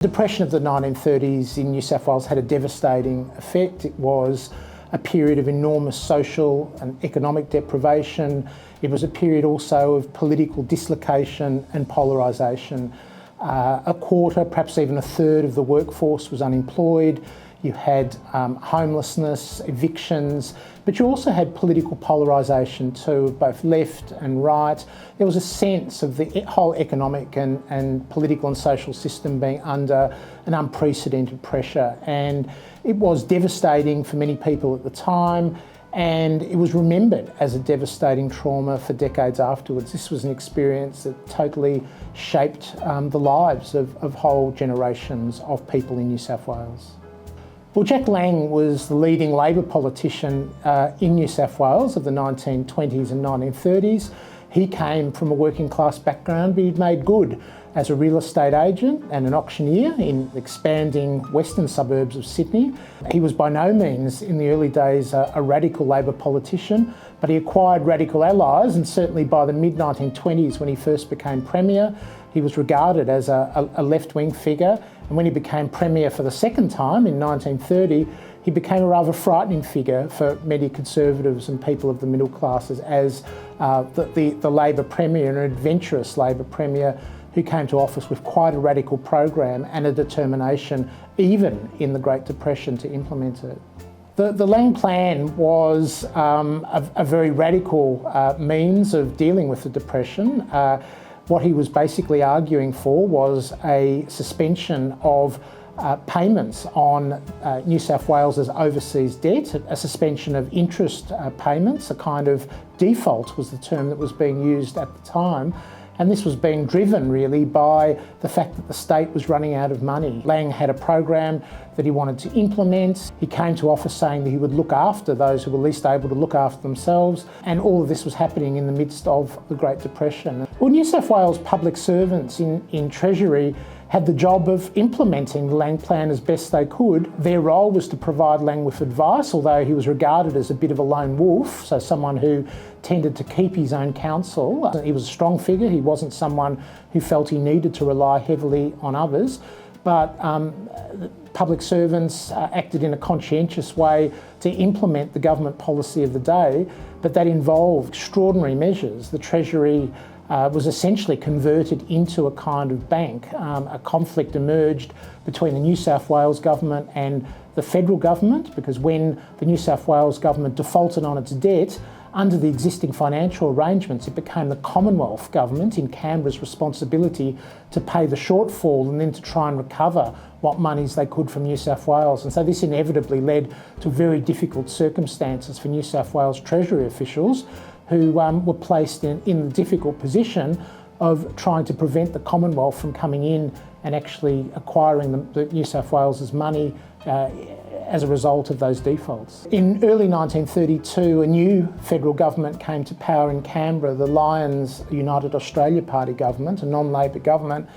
The depression of the 1930s in New South Wales had a devastating effect. It was a period of enormous social and economic deprivation. It was a period also of political dislocation and polarisation. A quarter, perhaps even a third of the workforce was unemployed. You had homelessness, evictions, but you also had political polarisation too, both left and right. There was a sense of the whole economic and political and social system being under an unprecedented pressure, and it was devastating for many people at the time, and it was remembered as a devastating trauma for decades afterwards. This was an experience that totally shaped the lives of whole generations of people in New South Wales. Well, Jack Lang was the leading Labor politician in New South Wales of the 1920s and 1930s. He came from a working class background, but he'd made good as a real estate agent and an auctioneer in expanding western suburbs of Sydney. He was by no means in the early days a radical Labor politician, but he acquired radical allies, and certainly by the mid-1920s when he first became Premier, he was regarded as a left-wing figure. And when he became Premier for the second time in 1930, he became a rather frightening figure for many Conservatives and people of the middle classes as the Labor Premier, an adventurous Labor Premier who came to office with quite a radical program and a determination, even in the Great Depression, to implement it. The Lang Plan was a very radical means of dealing with the Depression. What he was basically arguing for was a suspension of payments on New South Wales's overseas debt, a suspension of interest payments, a kind of default was the term that was being used at the time. And this was being driven really by the fact that the state was running out of money. Lang had a program that he wanted to implement. He came to office saying that he would look after those who were least able to look after themselves, and all of this was happening in the midst of the Great Depression. Well, New South Wales public servants in Treasury had the job of implementing the Lang Plan as best they could. Their role was to provide Lang with advice, although he was regarded as a bit of a lone wolf, so someone who tended to keep his own counsel. He was a strong figure. He wasn't someone who felt he needed to rely heavily on others, but public servants acted in a conscientious way to implement the government policy of the day, but that involved extraordinary measures. The Treasury was essentially converted into a kind of bank. A conflict emerged between the New South Wales government and the federal government, because when the New South Wales government defaulted on its debt, under the existing financial arrangements, it became the Commonwealth government in Canberra's responsibility to pay the shortfall and then to try and recover what monies they could from New South Wales. And so this inevitably led to very difficult circumstances for New South Wales Treasury officials, who were placed in the difficult position of trying to prevent the Commonwealth from coming in and actually acquiring the New South Wales's money as a result of those defaults. In early 1932, a new federal government came to power in Canberra, the Lions United Australia Party government, a non-Labor government,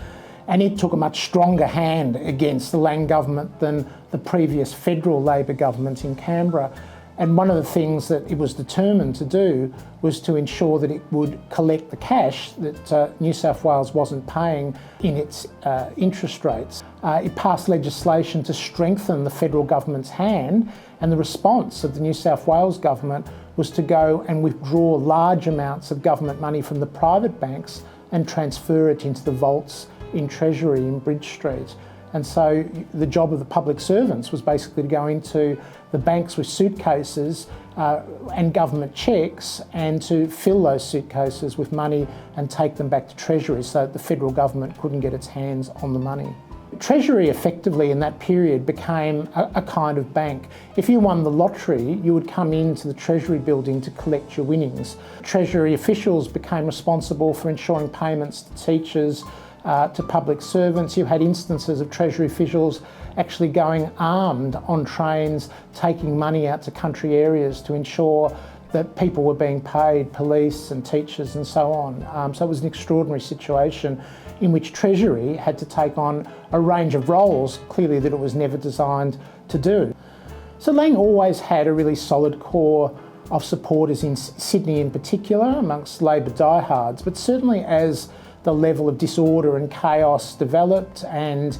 and it took a much stronger hand against the Lang government than the previous federal Labor government in Canberra. And one of the things that it was determined to do was to ensure that it would collect the cash that New South Wales wasn't paying in its interest rates. It passed legislation to strengthen the federal government's hand, and the response of the New South Wales government was to go and withdraw large amounts of government money from the private banks and transfer it into the vaults in Treasury in Bridge Street. And so the job of the public servants was basically to go into the banks with suitcases and government cheques and to fill those suitcases with money and take them back to Treasury so that the federal government couldn't get its hands on the money. Treasury effectively in that period became a kind of bank. If you won the lottery, you would come into the Treasury building to collect your winnings. Treasury officials became responsible for ensuring payments to teachers, to public servants. You had instances of Treasury officials actually going armed on trains, taking money out to country areas to ensure that people were being paid, police and teachers and so on. So it was an extraordinary situation in which Treasury had to take on a range of roles, clearly that it was never designed to do. So Lang always had a really solid core of supporters in Sydney in particular, amongst Labor diehards, but certainly as the level of disorder and chaos developed and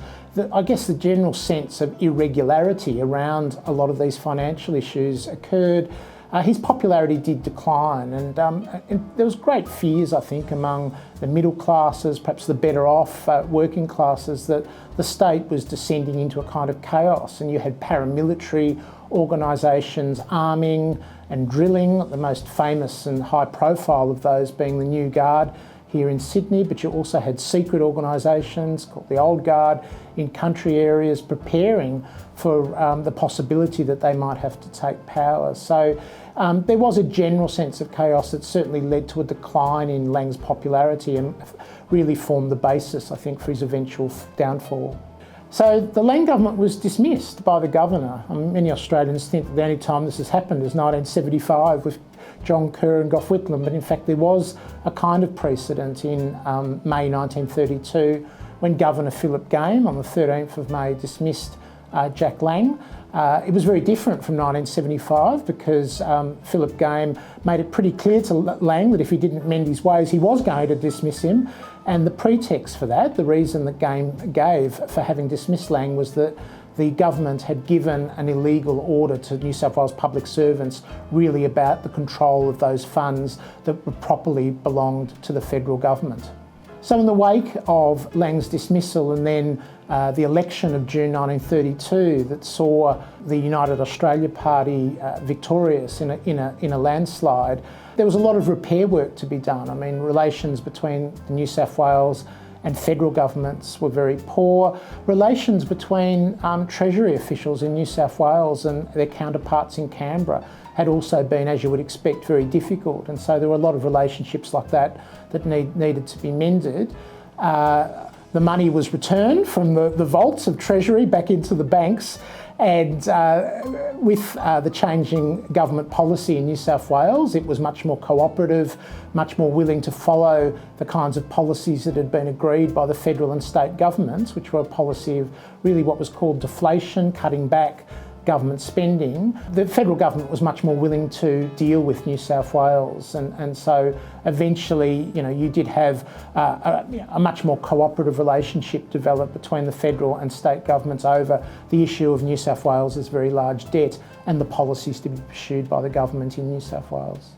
I guess the general sense of irregularity around a lot of these financial issues occurred. His popularity did decline, and there was great fears, I think, among the middle classes, perhaps the better off working classes, that the state was descending into a kind of chaos, and you had paramilitary organisations arming and drilling, the most famous and high profile of those being the New Guard here in Sydney, but you also had secret organisations called the Old Guard in country areas preparing for the possibility that they might have to take power. So there was a general sense of chaos that certainly led to a decline in Lang's popularity and really formed the basis, I think, for his eventual downfall. So the Lang government was dismissed by the governor. Many Australians think that the only time this has happened is 1975 with John Kerr and Gough Whitlam, but in fact there was a kind of precedent in May 1932 when Governor Philip Game on the 13th of May dismissed Jack Lang. It was very different from 1975 because Philip Game made it pretty clear to Lang that if he didn't mend his ways he was going to dismiss him, and the pretext for that, the reason that Game gave for having dismissed Lang, was that the government had given an illegal order to New South Wales public servants really about the control of those funds that properly belonged to the federal government. So in the wake of Lang's dismissal and then the election of June 1932 that saw the United Australia Party victorious in a landslide, there was a lot of repair work to be done. I mean, relations between the New South Wales and federal governments were very poor. Relations between Treasury officials in New South Wales and their counterparts in Canberra had also been, as you would expect, very difficult. And so there were a lot of relationships like that that needed to be mended. The money was returned from the vaults of Treasury back into the banks, and with the changing government policy in New South Wales, it was much more cooperative, much more willing to follow the kinds of policies that had been agreed by the federal and state governments, which were a policy of really what was called deflation, cutting back government spending. The federal government was much more willing to deal with New South Wales, and so eventually, you did have a much more cooperative relationship develop between the federal and state governments over the issue of New South Wales' very large debt and the policies to be pursued by the government in New South Wales.